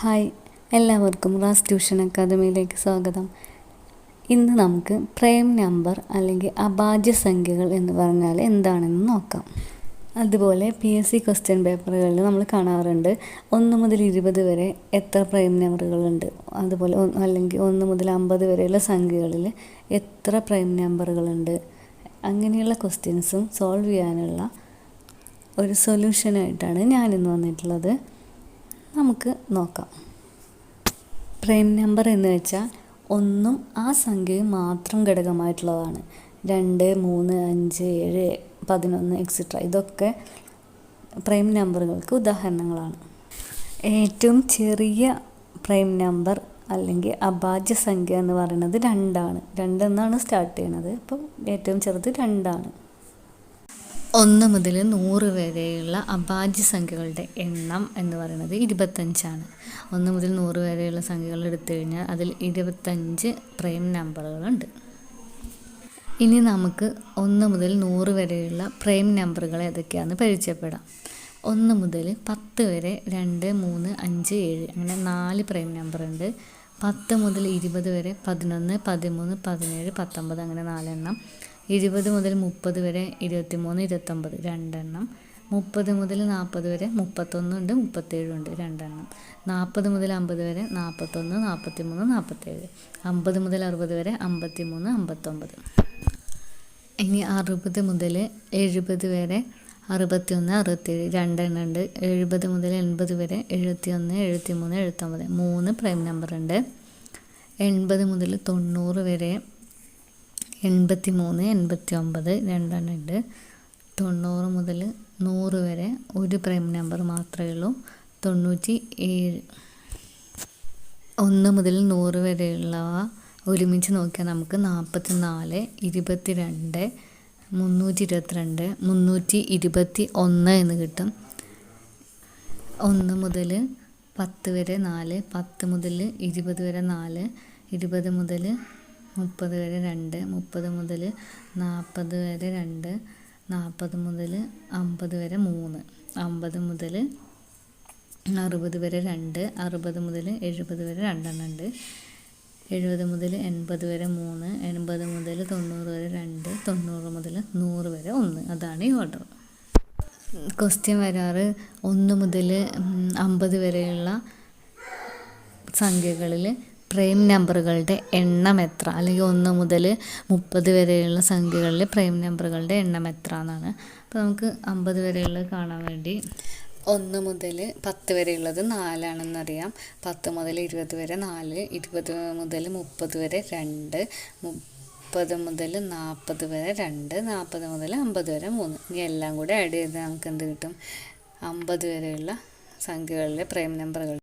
Hi, എല്ലാവർക്കും Ras tuition അക്കാദമിയിലേക്ക് സ്വാഗതം. ഇന്ന് നമുക്ക് പ്രൈം നമ്പർ അല്ലെങ്കിൽ അഭാജ്യ സംഖ്യകൾ എന്ന് പറഞ്ഞാൽ എന്താണെന്ന് നോക്കാം. അതുപോലെ PSC ക്വസ്റ്റ്യൻ പേപ്പറുകളിൽ നമ്മൾ കാണാറുണ്ട് 1 മുതൽ 20 വരെ എത്ര പ്രൈം നമ്പറുകളുണ്ട്, അതുപോലെ അല്ലെങ്കിൽ 1 മുതൽ 50 വരെയുള്ള സംഖ്യകളിൽ എത്ര പ്രൈം നമ്പറുകളുണ്ട്. അങ്ങനെയുള്ള ക്വസ്റ്റ്യൻസും സോൾവ് ചെയ്യാനുള്ള ഒരു സൊല്യൂഷനായിട്ടാണ് ഞാനിന്ന് വന്നിട്ടുള്ളത്. നമുക്ക് നോക്കാം. പ്രൈം നമ്പർ എന്ന് വെച്ചാൽ ഒന്നും ആ സംഖ്യയും മാത്രം ഘടകമായിട്ടുള്ളതാണ്. 2, 3, 5, 7, 11 എക്സെട്ര ഇതൊക്കെ പ്രൈം നമ്പറുകൾക്ക് ഉദാഹരണങ്ങളാണ്. ഏറ്റവും ചെറിയ പ്രൈം നമ്പർ അല്ലെങ്കിൽ അഭാജ്യ സംഖ്യ എന്ന് പറയുന്നത് 2 ആണ്. 2 എന്നാണ് സ്റ്റാർട്ട് ചെയ്യുന്നത്. അപ്പം ഏറ്റവും ചെറുത് 2 ആണ്. 1 മുതൽ 100 വരെയുള്ള അഭാജ്യ സംഖ്യകളുടെ എണ്ണം എന്ന് പറയുന്നത് 25 ആണ്. 1 മുതൽ 100 വരെയുള്ള സംഖ്യകൾ എടുത്തു കഴിഞ്ഞാൽ അതിൽ 25 പ്രൈം നമ്പറുകളുണ്ട്. ഇനി നമുക്ക് 1 മുതൽ 100 വരെയുള്ള പ്രൈം നമ്പറുകൾ ഏതൊക്കെയാണെന്ന് പരിചയപ്പെടാം. 1 മുതൽ 10 വരെ 2, 3, 5, 7 അങ്ങനെ 4 പ്രൈം നമ്പറുണ്ട്. 10 മുതൽ 20 വരെ 11, 13, 17, 19 അങ്ങനെ 4 എണ്ണം. 20 മുതൽ 30 വരെ 23, 29 2 എണ്ണം. 30 മുതൽ 40 വരെ 31 ഉണ്ട്, 37 ഉണ്ട് 2 എണ്ണം. 40 മുതൽ 50 വരെ 41, 43, 47. 50 മുതൽ 60 വരെ 53, 59. ഇനി 60 മുതൽ 70 വരെ 61, 67 2 എണ്ണം ഉണ്ട്. 70 മുതൽ 80 വരെ 71, 73, 79 3 പ്രൈം നമ്പർ ഉണ്ട്. 80 മുതൽ 90 വരെ 83, 89 2 എണ്ണം ഉണ്ട്. 90 മുതൽ 100 വരെ ഒരു പ്രൈം നമ്പർ മാത്രമേ ഉള്ളൂ, 97. 1 മുതൽ 100 വരെയുള്ളവ ഒരുമിച്ച് നോക്കിയാൽ നമുക്ക് 44, 22, 322, 321 എന്ന് കിട്ടും. 1 മുതൽ 10 വരെ 4, 10 മുതൽ 20 വരെ 4, 20 മുതൽ 30 വരെ 2, 30 മുതൽ 40 വരെ 2, 40 മുതൽ 50 വരെ 3, 50 മുതൽ 60 വരെ 2, 60 മുതൽ 70 വരെ 2 എണ്ണം ഉണ്ട്. 70 മുതൽ 80 വരെ 3, 80 മുതൽ 90 വരെ 2, 90 മുതൽ 100 വരെ 1. അതാണ് ഈ ഓർഡർ. ക്വസ്റ്റ്യൻ വരാറ് 1 മുതൽ 50 വരെയുള്ള സംഖ്യകളിൽ പ്രൈം നമ്പറുകളുടെ എണ്ണം എത്ര, അല്ലെങ്കിൽ 1 മുതൽ 30 വരെയുള്ള സംഖ്യകളിൽ പ്രൈം നമ്പറുകളുടെ എണ്ണം എത്ര എന്നാണ്. അപ്പോൾ നമുക്ക് 50 വരെയുള്ളത് കാണാൻ വേണ്ടി 1 മുതൽ 10 വരെയുള്ളത് 4 ആണെന്നറിയാം. 10 മുതൽ 20 വരെ 4, 20 മുതൽ 30 വരെ 2, 30 മുതൽ 40 വരെ 2, 40 മുതൽ 50 വരെ 3. ഇനി എല്ലാം കൂടെ ആഡ് ചെയ്ത് നമുക്ക് എന്ത് കിട്ടും? 50 വരെയുള്ള സംഖ്യകളിലെ പ്രൈം നമ്പറുകൾ